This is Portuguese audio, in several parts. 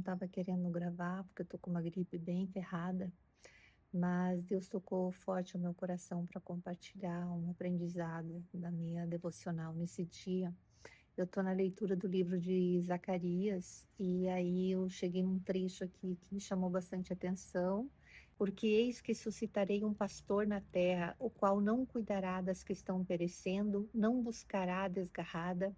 estava querendo gravar, porque eu tô com uma gripe bem ferrada, mas Deus tocou forte o meu coração para compartilhar um aprendizado da minha devocional nesse dia. Eu estou na leitura do livro de Zacarias, e aí eu cheguei num trecho aqui que me chamou bastante atenção, porque eis que suscitarei um pastor na terra, o qual não cuidará das que estão perecendo, não buscará a desgarrada,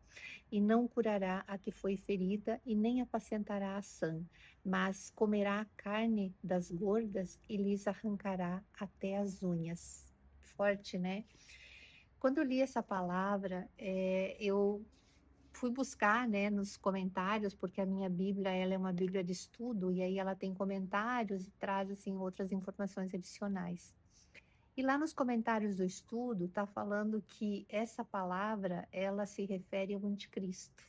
e não curará a que foi ferida, e nem apacentará a sã, mas comerá a carne das gordas e lhes arrancará até as unhas. Forte, né? Quando eu li essa palavra, eu fui buscar, né, nos comentários, porque a minha Bíblia, ela é uma Bíblia de estudo, e aí ela tem comentários e traz, assim, outras informações adicionais. E lá nos comentários do estudo, está falando que essa palavra, ela se refere ao anticristo.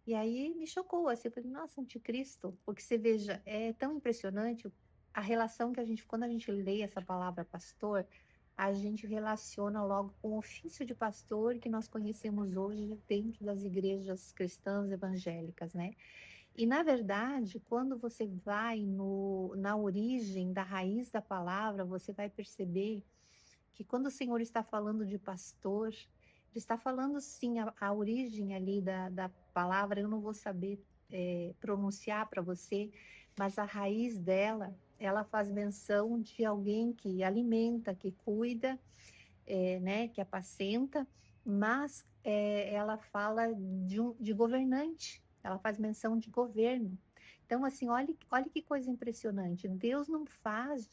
E aí me chocou, assim, eu falei, nossa, anticristo, porque você veja, é tão impressionante a relação que a gente, quando a gente lê essa palavra pastor, a gente relaciona logo com o ofício de pastor que nós conhecemos hoje dentro das igrejas cristãs evangélicas, né? E na verdade, quando você vai na origem da raiz da palavra, você vai perceber que quando o Senhor está falando de pastor, ele está falando sim a origem ali da palavra, eu não vou saber pronunciar para você, mas a raiz dela, ela faz menção de alguém que alimenta, que cuida, né, que apacenta, mas ela fala de governante, ela faz menção de governo. Então, assim, olha que coisa impressionante. Deus não faz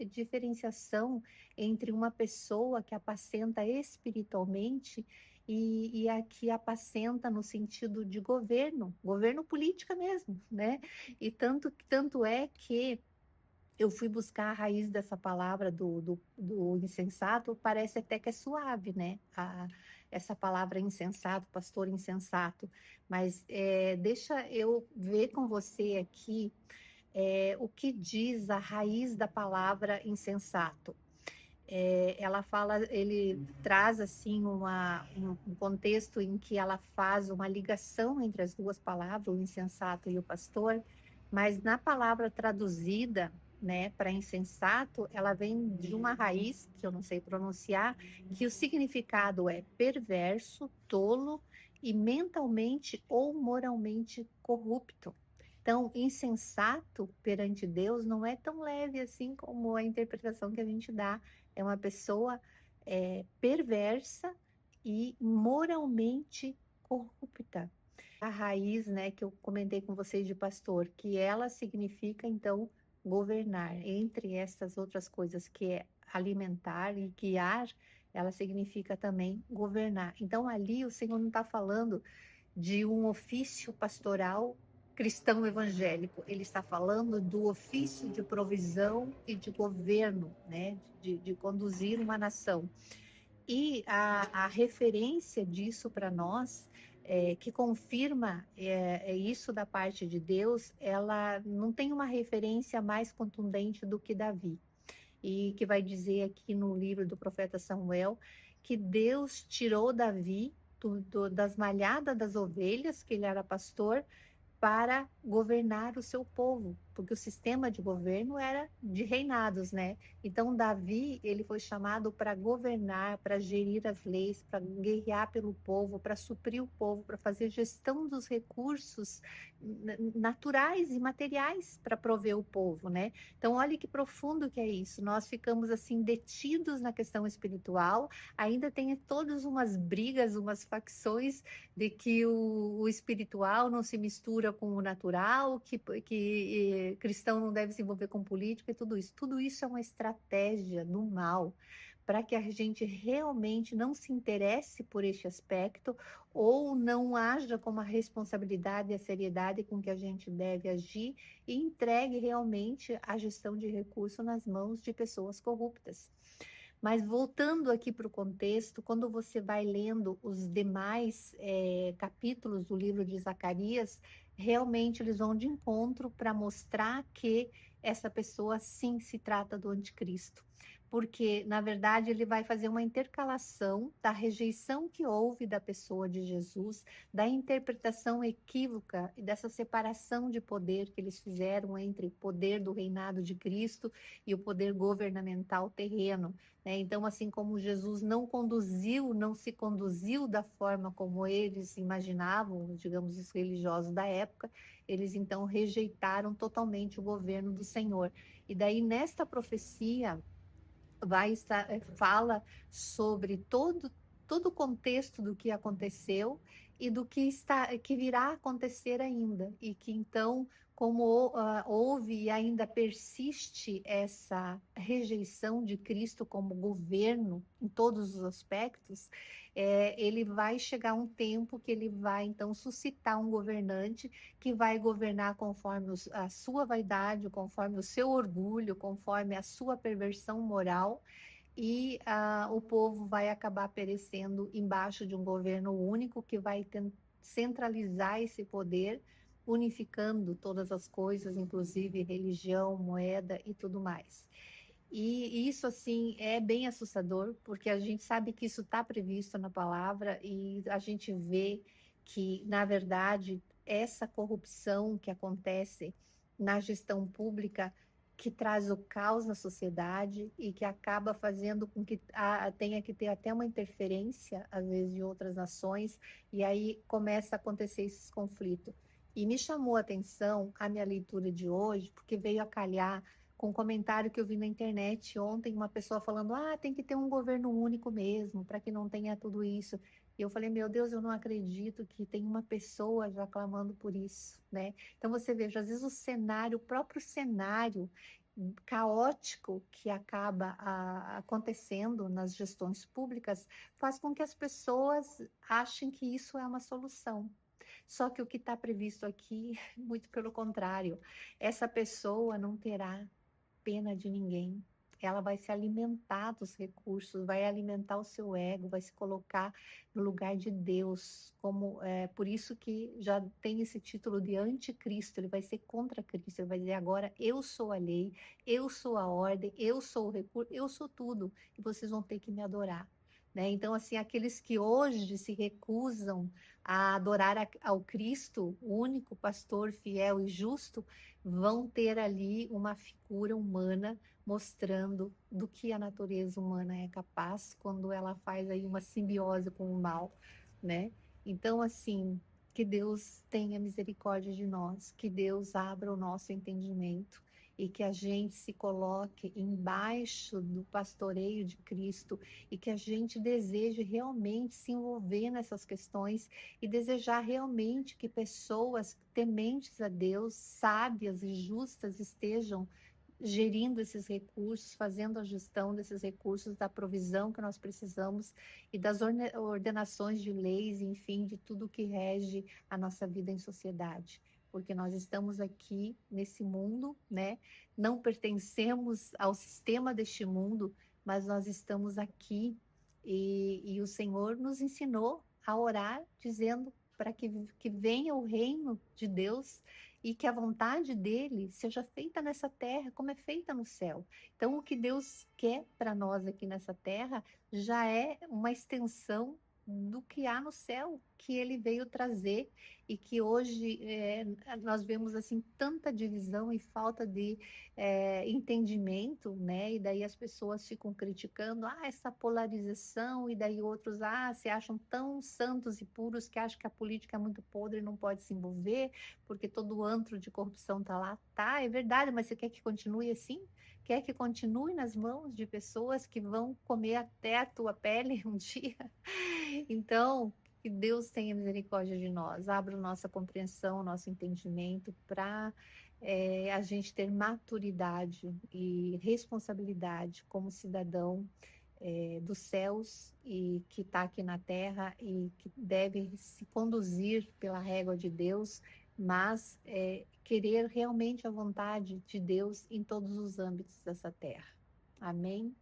diferenciação entre uma pessoa que apacenta espiritualmente e a que apacenta no sentido de governo, governo política mesmo, né? E tanto é que eu fui buscar a raiz dessa palavra do insensato, parece até que é suave, né? Essa palavra insensato, pastor insensato. Mas deixa eu ver com você aqui o que diz a raiz da palavra insensato. Ela fala, ele traz assim um contexto em que ela faz uma ligação entre as duas palavras, o insensato e o pastor, mas na palavra traduzida, né, para insensato, ela vem de uma raiz que eu não sei pronunciar, que o significado é perverso, tolo e mentalmente ou moralmente corrupto. Então, insensato perante Deus não é tão leve assim como a interpretação que a gente dá. É uma pessoa perversa e moralmente corrupta. A raiz, né, que eu comentei com vocês de pastor, que ela significa, então, governar. Entre essas outras coisas, que é alimentar e guiar, ela significa também governar. Então, ali o Senhor não está falando de um ofício pastoral cristão evangélico. Ele está falando do ofício de provisão e de governo, né? De conduzir uma nação. E a referência disso para nós, que confirma isso da parte de Deus, ela não tem uma referência mais contundente do que Davi. E que vai dizer aqui no livro do profeta Samuel que Deus tirou Davi das malhadas das ovelhas, que ele era pastor, para governar o seu povo, porque o sistema de governo era de reinados, né? Então Davi, ele foi chamado para governar, para gerir as leis, para guerrear pelo povo, para suprir o povo, para fazer gestão dos recursos naturais e materiais para prover o povo, né? Então olha que profundo que é isso. Nós ficamos assim detidos na questão espiritual, ainda tem todas umas brigas, umas facções de que o espiritual não se mistura com o natural, que cristão não deve se envolver com política e tudo isso. Tudo isso é uma estratégia do mal para que a gente realmente não se interesse por este aspecto ou não haja com a responsabilidade e a seriedade com que a gente deve agir e entregue realmente a gestão de recursos nas mãos de pessoas corruptas. Mas voltando aqui para o contexto, quando você vai lendo os demais capítulos do livro de Zacarias, realmente eles vão de encontro para mostrar que essa pessoa sim se trata do anticristo. porque, na verdade, ele vai fazer uma intercalação da rejeição que houve da pessoa de Jesus, da interpretação equívoca e dessa separação de poder que eles fizeram entre o poder do reinado de Cristo e o poder governamental terreno, né? Então, assim como Jesus não se conduziu da forma como eles imaginavam, digamos, os religiosos da época, eles então rejeitaram totalmente o governo do Senhor. E daí, nesta profecia, fala sobre todo o contexto do que aconteceu e do que virá a acontecer ainda, e que então, como houve e ainda persiste essa rejeição de Cristo como governo em todos os aspectos, ele vai chegar um tempo que ele vai então suscitar um governante que vai governar conforme a sua vaidade, conforme o seu orgulho, conforme a sua perversão moral, e o povo vai acabar perecendo embaixo de um governo único que vai centralizar esse poder, unificando todas as coisas, inclusive religião, moeda e tudo mais. E isso, assim, é bem assustador, porque a gente sabe que isso está previsto na palavra e a gente vê que, na verdade, essa corrupção que acontece na gestão pública, que traz o caos na sociedade e que acaba fazendo com que tenha que ter até uma interferência, às vezes, de outras nações, e aí começa a acontecer esses conflitos. E me chamou a atenção a minha leitura de hoje, porque veio a calhar com um comentário que eu vi na internet ontem, uma pessoa falando, tem que ter um governo único mesmo, para que não tenha tudo isso. E eu falei, meu Deus, eu não acredito que tem uma pessoa já clamando por isso, né? Então você veja, às vezes o próprio cenário caótico que acaba acontecendo nas gestões públicas faz com que as pessoas achem que isso é uma solução. Só que o que está previsto aqui, muito pelo contrário, essa pessoa não terá pena de ninguém. Ela vai se alimentar dos recursos, vai alimentar o seu ego, vai se colocar no lugar de Deus, por isso que já tem esse título de anticristo. Ele vai ser contra Cristo, ele vai dizer agora eu sou a lei, eu sou a ordem, eu sou o recurso, eu sou tudo, e vocês vão ter que me adorar. Né? Então, assim, aqueles que hoje se recusam a adorar ao Cristo, o único pastor fiel e justo, vão ter ali uma figura humana mostrando do que a natureza humana é capaz quando ela faz aí uma simbiose com o mal, né? Então, assim, que Deus tenha misericórdia de nós, que Deus abra o nosso entendimento e que a gente se coloque embaixo do pastoreio de Cristo e que a gente deseje realmente se envolver nessas questões e desejar realmente que pessoas tementes a Deus, sábias e justas estejam gerindo esses recursos, fazendo a gestão desses recursos, da provisão que nós precisamos e das ordenações de leis, enfim, de tudo que rege a nossa vida em sociedade. Porque nós estamos aqui nesse mundo, né? Não pertencemos ao sistema deste mundo, mas nós estamos aqui e o Senhor nos ensinou a orar, dizendo para que venha o reino de Deus e que a vontade dele seja feita nessa terra como é feita no céu. Então, o que Deus quer para nós aqui nessa terra já é uma extensão do que há no céu, que ele veio trazer, e que hoje nós vemos assim tanta divisão e falta de entendimento, né? E daí as pessoas ficam criticando essa polarização, e daí outros se acham tão santos e puros que acham que a política é muito podre e não pode se envolver, porque todo antro de corrupção está lá. Tá, é verdade, mas você quer que continue assim? Quer que continue nas mãos de pessoas que vão comer até a tua pele um dia? Então, que Deus tenha misericórdia de nós, abra nossa compreensão, nosso entendimento para a gente ter maturidade e responsabilidade como cidadão dos céus e que está aqui na terra e que deve se conduzir pela régua de Deus, mas querer realmente a vontade de Deus em todos os âmbitos dessa terra. Amém?